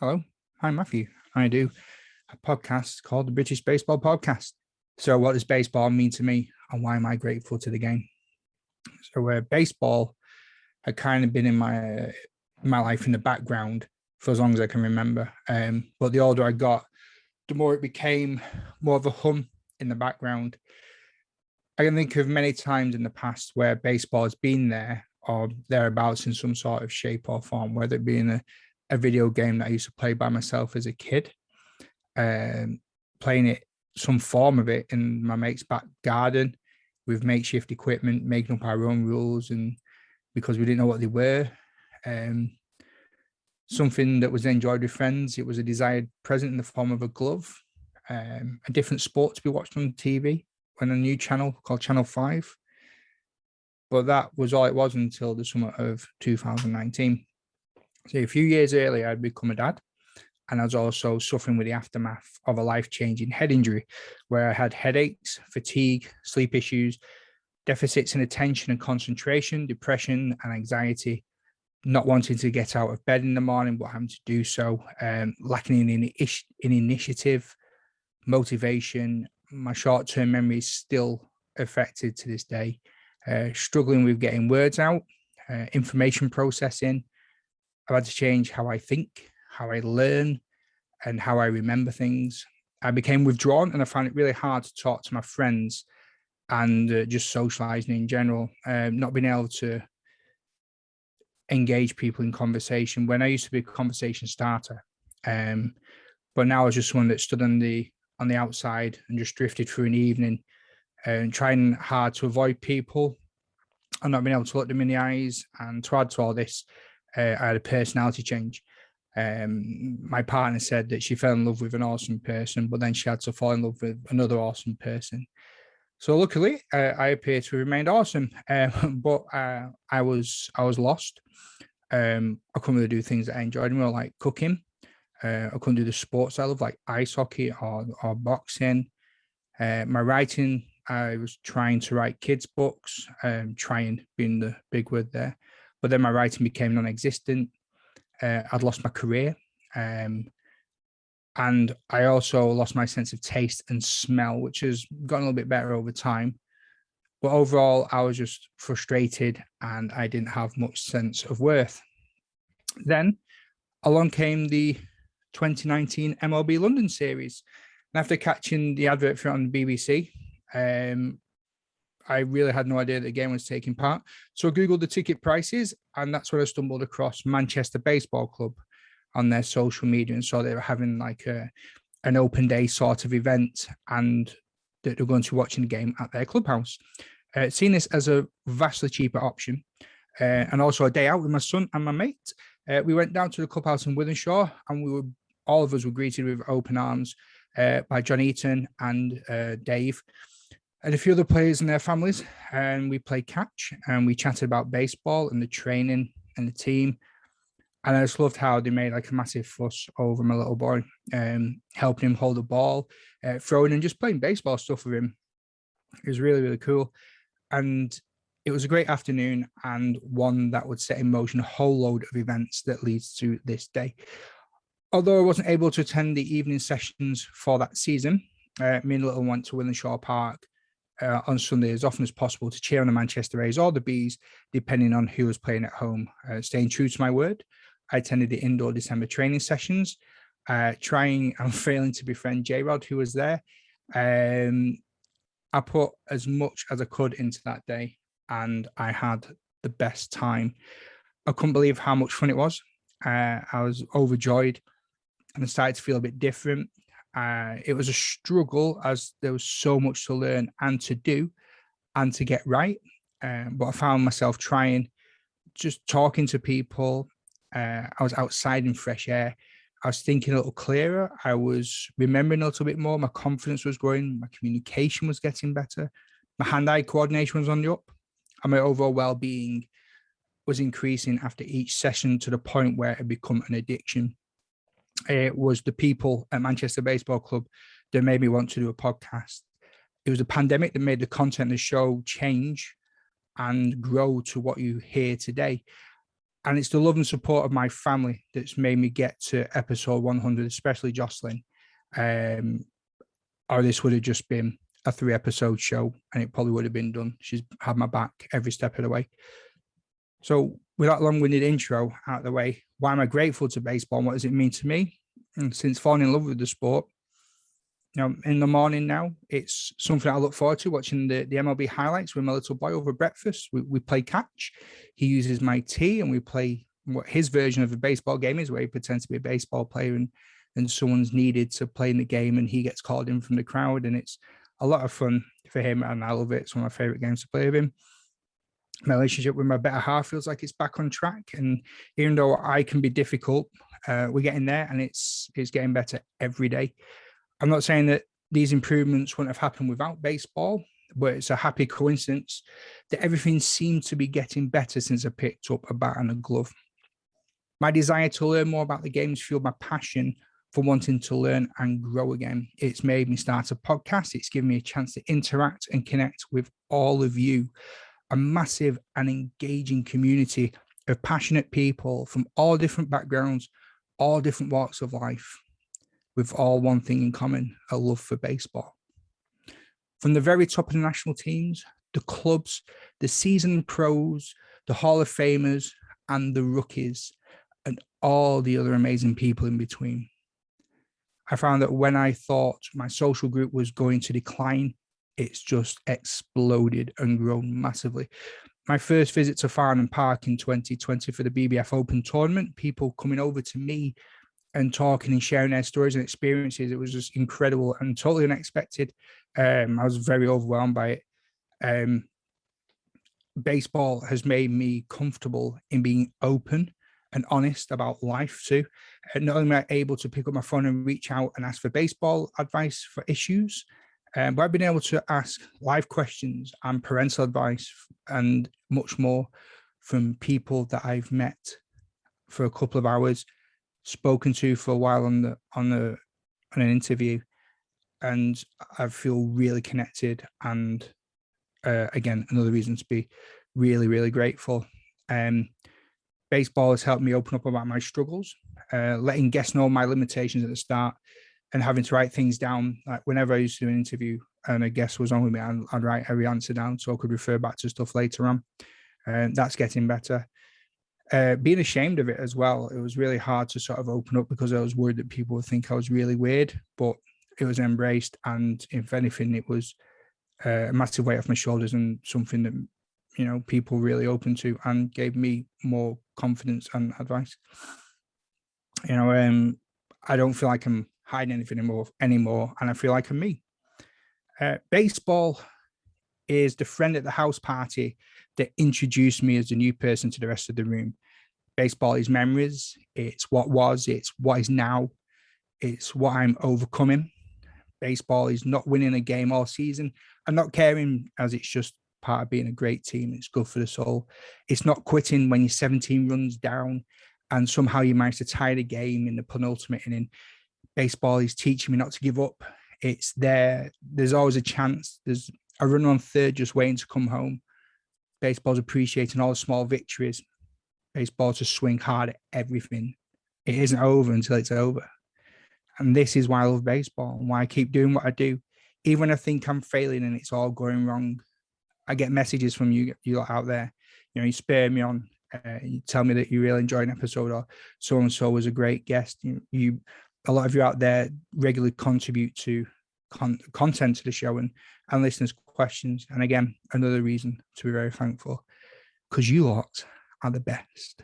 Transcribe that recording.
Hello, I'm Matthew. I do a podcast called the British Baseball Podcast. So, what does baseball mean to me, and why am I grateful to the game? So, baseball had kind of been in my life in the background for as long as I can remember. But the older I got, the more it became more of a hum in the background. I can think of many times in the past where baseball has been there or thereabouts in some sort of shape or form, whether it be in a video game that I used to play by myself as a kid, playing it, some form of it in my mate's back garden with makeshift equipment, making up our own rules, and because we didn't know what they were. Um, Something that was enjoyed with friends. It was a desired present in the form of a glove, a different sport to be watched on TV on a new channel called Channel 5. But that was all it was until the summer of 2019. So a few years earlier, I'd become a dad, and I was also suffering with the aftermath of a life-changing head injury where I had headaches, fatigue, sleep issues, deficits in attention and concentration, depression and anxiety, not wanting to get out of bed in the morning, but having to do so, lacking in initiative, motivation. My short-term memory is still affected to this day, struggling with getting words out, information processing. I've had to change how I think, how I learn, and how I remember things. I became withdrawn, and I found it really hard to talk to my friends and just socializing in general, not being able to engage people in conversation when I used to be a conversation starter. But now I was just someone that stood on the outside and just drifted through an evening and trying hard to avoid people and not being able to look them in the eyes. And to add to all this, I had a personality change. My partner said that she fell in love with an awesome person, but then she had to fall in love with another awesome person. So luckily, I appear to have remained awesome, but I was lost. I couldn't really do things that I enjoyed more, like cooking. I couldn't do the sports I love, like ice hockey or boxing. My writing, I was trying to write kids' books, trying being the big word there. But then my writing became non-existent. I'd lost my career. And I also lost my sense of taste and smell, which has gotten a little bit better over time. But overall, I was just frustrated and I didn't have much sense of worth. Then along came the 2019 Mlb London Series. And after catching the advert for it on the BBC, I really had no idea that the game was taking part. So I Googled the ticket prices, and that's where I stumbled across Manchester Baseball Club on their social media and saw they were having like an open day sort of event and that they're going to be watching the game at their clubhouse. Seeing this as a vastly cheaper option and also a day out with my son and my mate, we went down to the clubhouse in Wythenshawe, and all of us were greeted with open arms by John Eaton and Dave and a few other players and their families. And we played catch and we chatted about baseball and the training and the team. And I just loved how they made like a massive fuss over my little boy, helping him hold the ball, throwing and just playing baseball stuff with him. It was really, really cool. And it was a great afternoon, and one that would set in motion a whole load of events that leads to this day. Although I wasn't able to attend the evening sessions for that season, me and Little went to Wythenshawe Park on Sunday as often as possible to cheer on the Manchester A's or the Bees, depending on who was playing at home. Staying true to my word, I attended the indoor December training sessions, trying and failing to befriend J-Rod, who was there. I put as much as I could into that day, and I had the best time. I couldn't believe how much fun it was. I was overjoyed, and I started to feel a bit different. It was a struggle as there was so much to learn and to do and to get right. But I found myself trying, just talking to people. I was outside in fresh air. I was thinking a little clearer. I was remembering a little bit more. My confidence was growing. My communication was getting better. My hand-eye coordination was on the up. And my overall well-being was increasing after each session to the point where it had become an addiction. It was the people at Manchester Baseball Club that made me want to do a podcast. It was the pandemic that made the content of the show change and grow to what you hear today. And it's the love and support of my family that's made me get to episode 100, especially Jocelyn. Or this would have just been a 3-episode show and it probably would have been done. She's had my back every step of the way. So with that long-winded intro out of the way, why am I grateful to baseball and what does it mean to me? And since falling in love with the sport, in the morning now, it's something I look forward to, watching the MLB highlights with my little boy over breakfast. We play catch. He uses my tee and we play what his version of a baseball game is, where he pretends to be a baseball player and someone's needed to play in the game and he gets called in from the crowd. And it's a lot of fun for him and I love it. It's one of my favorite games to play with him. My relationship with my better half feels like it's back on track. And even though I can be difficult, we're getting there and it's getting better every day. I'm not saying that these improvements wouldn't have happened without baseball, but it's a happy coincidence that everything seemed to be getting better since I picked up a bat and a glove. My desire to learn more about the games fueled my passion for wanting to learn and grow again. It's made me start a podcast. It's given me a chance to interact and connect with all of you, a massive and engaging community of passionate people from all different backgrounds, all different walks of life, with all one thing in common, a love for baseball. From the very top of the national teams, the clubs, the seasoned pros, the Hall of Famers, and the rookies, and all the other amazing people in between. I found that when I thought my social group was going to decline, it's just exploded and grown massively. My first visit to Farnham Park in 2020 for the BBF Open tournament, people coming over to me and talking and sharing their stories and experiences. It was just incredible and totally unexpected. I was very overwhelmed by it. Baseball has made me comfortable in being open and honest about life too. And not only am I able to pick up my phone and reach out and ask for baseball advice for issues, but I've been able to ask live questions and parental advice and much more from people that I've met for a couple of hours, spoken to for a while on an interview, and I feel really connected. And again, another reason to be really, really grateful. Baseball has helped me open up about my struggles, letting guests know my limitations at the start, and having to write things down. Like whenever I used to do an interview and a guest was on with me, I'd write every answer down so I could refer back to stuff later on. That's getting better. Being ashamed of it as well. It was really hard to sort of open up because I was worried that people would think I was really weird, but it was embraced. And if anything, it was a massive weight off my shoulders and something that, people really open to and gave me more confidence and advice. I don't feel like I'm hiding anything anymore, and I feel like I'm me. Baseball is the friend at the house party that introduced me as a new person to the rest of the room. Baseball is memories. It's what was, it's what is now. It's what I'm overcoming. Baseball is not winning a game all season and not caring, as it's just part of being a great team. It's good for the soul. It's not quitting when you're 17 runs down and somehow you manage to tie the game in the penultimate inning. Baseball is teaching me not to give up. It's there. There's always a chance. There's a runner on third just waiting to come home. Baseball's appreciating all the small victories. Baseball's to swing hard at everything. It isn't over until it's over. And this is why I love baseball and why I keep doing what I do. Even when I think I'm failing and it's all going wrong, I get messages from you out there. You spur me on. You tell me that you really enjoyed an episode, or so-and-so was a great guest. A lot of you out there regularly contribute to content to the show and listeners' questions. And again, another reason to be very thankful, because you lot are the best.